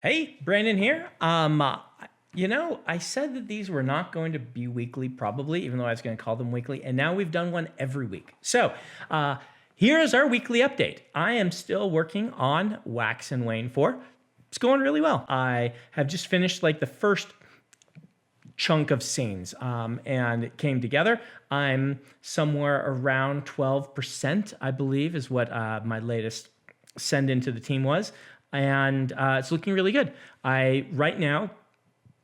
Hey, Brandon here. I said that these were not going to be weekly, probably, even though I was going to call them weekly, and now we've done one every week. So, here is our weekly update. I am still working on Wax and Wayne 4. It's going really well. I have just finished like the first chunk of scenes, and it came together. I'm somewhere around 12%, I believe, is what my latest send into the team was. And it's looking really good. Right now,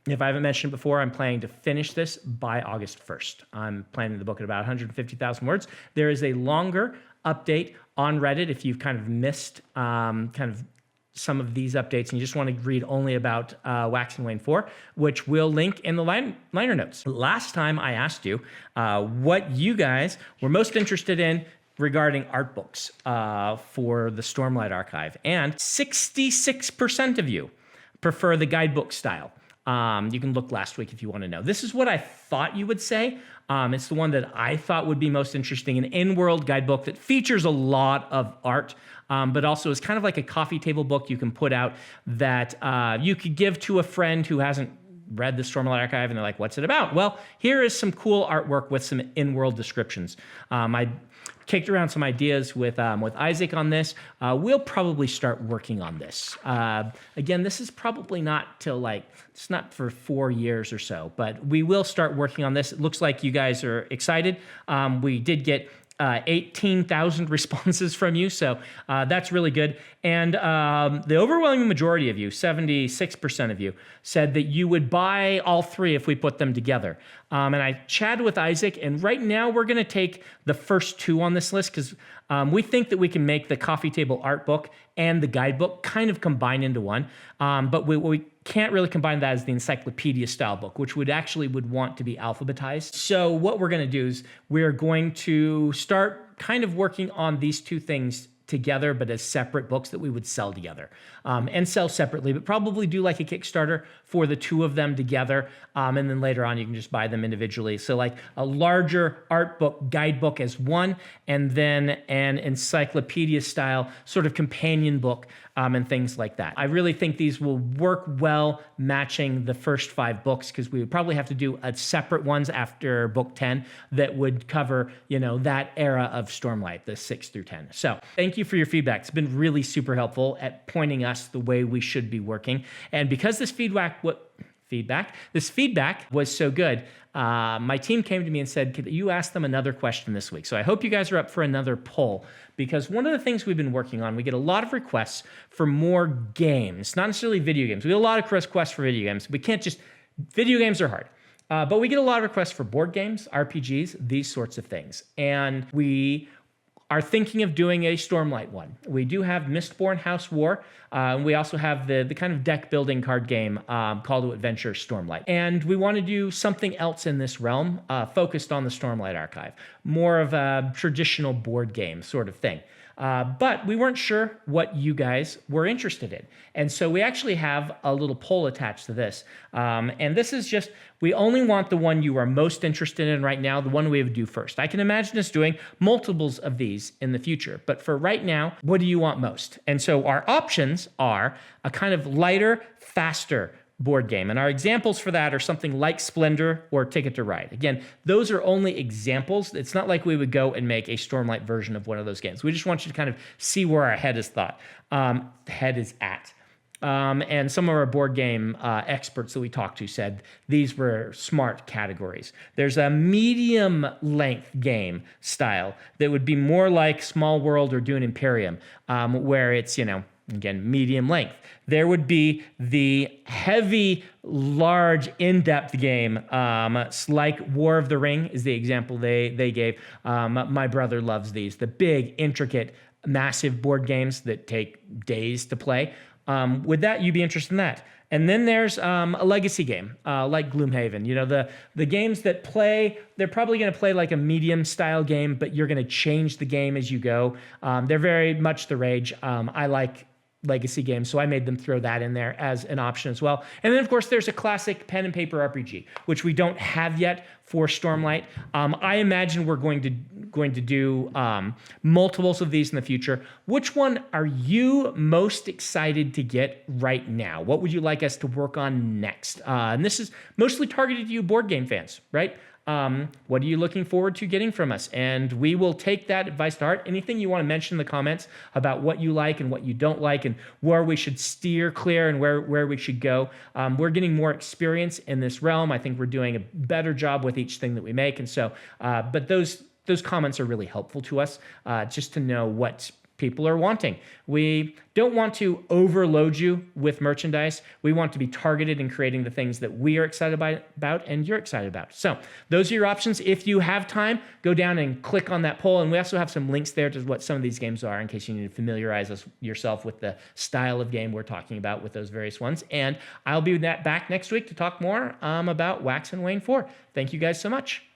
if I haven't mentioned it before, I'm planning to finish this by August 1st. I'm planning the book at about 150,000 words. There is a longer update on Reddit if you've kind of missed some of these updates and you just want to read only about Wax and Wayne 4, which we'll link in the liner notes. Last time I asked you what you guys were most interested in regarding art books for the Stormlight Archive, and 66% of you prefer the guidebook style. You can look last week if you want to know. This is what I thought you would say. It's the one that I thought would be most interesting, an in-world guidebook that features a lot of art, but also is kind of like a coffee table book you can put out that you could give to a friend who hasn't read the Stormlight Archive and they're like, what's it about? Well, here is some cool artwork with some in-world descriptions. I kicked around some ideas with Isaac on this. We'll probably start working on this. Again, this is probably not till it's not for 4 years or so, but we will start working on this. It looks like you guys are excited. We did get 18,000 responses from you, so that's really good. And the overwhelming majority of you, 76% of you, said that you would buy all three if we put them together. And I chatted with Isaac, and right now we're going to take the first two on this list because we think that we can make the coffee table art book and the guidebook kind of combine into one. But we can't really combine that as the encyclopedia style book, which would want to be alphabetized. So what we're going to do is we're going to start kind of working on these two things together, but as separate books that we would sell together and sell separately, but probably do like a Kickstarter for the two of them together. And then later on, you can just buy them individually. So like a larger art book, guidebook as one, and then an encyclopedia style sort of companion book and things like that. I really think these will work well matching the first 5 books because we would probably have to do a separate ones after book 10 that would cover, that era of Stormlight, the 6 through 10. So thank you for your feedback. It's been really super helpful at pointing us the way we should be working. And because this feedback was so good, my team came to me and said, could you ask them another question this week? So I hope you guys are up for another poll, because one of the things we've been working on, we get a lot of requests for more games, not necessarily video games. We get a lot of requests for video games. We can't just, video games are hard. But we get a lot of requests for board games, RPGs, these sorts of things. And we are thinking of doing a Stormlight one. We do have Mistborn House War. We also have the kind of deck building card game, Call to Adventure Stormlight. And we want to do something else in this realm focused on the Stormlight Archive. More of a traditional board game sort of thing. But we weren't sure what you guys were interested in. And so we actually have a little poll attached to this. And this is just, we only want the one you are most interested in right now, the one we would do first. I can imagine us doing multiples of these in the future. But for right now, what do you want most? And so our options are a kind of lighter, faster board game. And our examples for that are something like Splendor or Ticket to Ride. Again, those are only examples. It's not like we would go and make a Stormlight version of one of those games. We just want you to kind of see where our head is at. And some of our board game experts that we talked to said these were smart categories. There's a medium length game style that would be more like Small World or Dune Imperium, where it's, again, medium length. There would be the heavy, large, in-depth game, like War of the Ring is the example they gave. My brother loves these, the big, intricate, massive board games that take days to play. Would you be interested in that? And then there's a legacy game like Gloomhaven. The games that they're probably going to play like a medium style game, but you're going to change the game as you go. They're very much the rage. I like legacy games, so I made them throw that in there as an option as well. And then, of course, there's a classic pen and paper RPG, which we don't have yet for Stormlight. I imagine we're going to do multiples of these in the future. Which one are you most excited to get right now? What would you like us to work on next? And this is mostly targeted to you board game fans, right? What are you looking forward to getting from us? And we will take that advice to heart. Anything you want to mention in the comments about what you like and what you don't like and where we should steer clear and where we should go. We're getting more experience in this realm. I think we're doing a better job with each thing that we make. And so, but those comments are really helpful to us just to know what people are wanting. We don't want to overload you with merchandise. We want to be targeted in creating the things that we are excited about and you're excited about. So those are your options. If you have time, go down and click on that poll. And we also have some links there to what some of these games are in case you need to familiarize yourself with the style of game we're talking about with those various ones. And I'll be back next week to talk more about Wax and Wayne 4. Thank you guys so much.